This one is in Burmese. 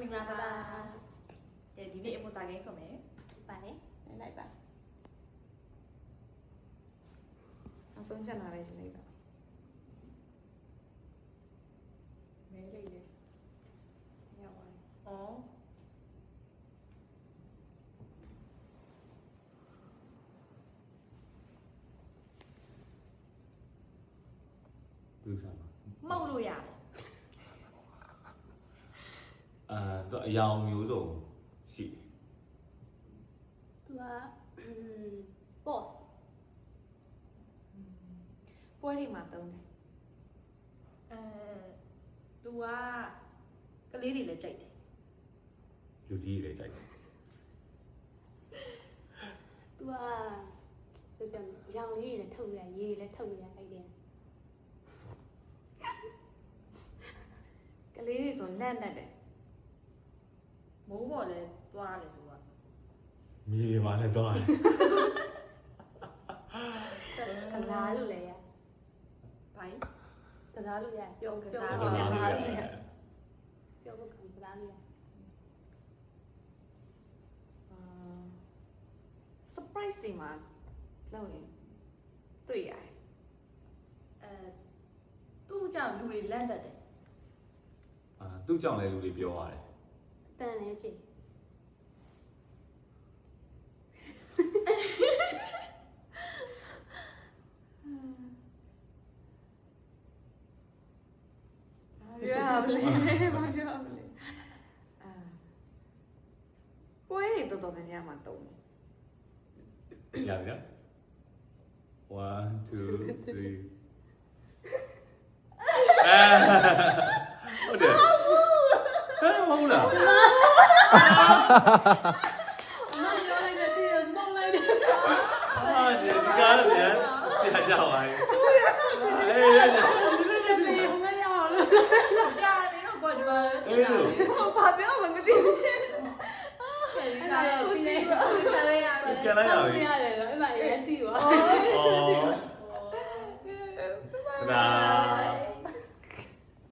မင်္ဂလာပါဒီနေ့အမစာကိန်းဆိုမယ်ပါတယ်လိုက်ပါနောက်ဆုံးချက်လာပဲဒီလိုက်ပါမဲလေးလေရပါဩဘူးစားပါ မှုတ်လို့ရတယ်တော့အယောင်မျိုးစုံရှိတယ် သူကပေါ့ ပွဲတွေမှာသုံးတယ်သူကကလေးတွေလည်းကြိုက်တယ် လူကြီးတွေကြိုက်တယ် သူကပြောရောင်လေးတွေလည်းထုတ်ရရေးတွေလည်းထုတ်ရအဲ့ဒီ ကလေးတွေဆိုလက်နဲ့တယ်မိုးပေါ်လည်းသွားတယ်သူက မြေတွေမှာလည်းသွားတယ် ကလားလို့လည်းရ ဘိုင်း ကလားလို့ရပြော ကစား ပြော လို့ ဖို့ ကစားလို့ရ ပြောဖို့ကလားလို့ရ surprise တွေမှာလုပ်ရင်တွေ့ရတယ်သူ့ကြောင့်လူတွေလန့်တတ်တယ် သူ့ကြောင့်လည်းလူတွေပြောရတယ် တန်နေကြည့်ရပါလေမပြောပါလေပွဲတွေတော်တော်များများမှာတုံးတယ် ရပြီနော် 1 2 3ဟုတ်တယ်မဟုတ်လား မပြောလိုက်တဲ့ဒီမုံလိုက်တယ် ဒီကားလည်းပြန်ကြပါရဲ့အေး ဒီမမရအောင်လို့ ကြာနေတော့ကွာဒီမှာ အေးလို့ ဘာပြောမှမသိဘူးရှင် အဲ့ဒါလည်းဒီနေ့ခါလေးရတယ်ရတယ်တော့အဲ့မှာအရင်တီးပါ ဩဒါ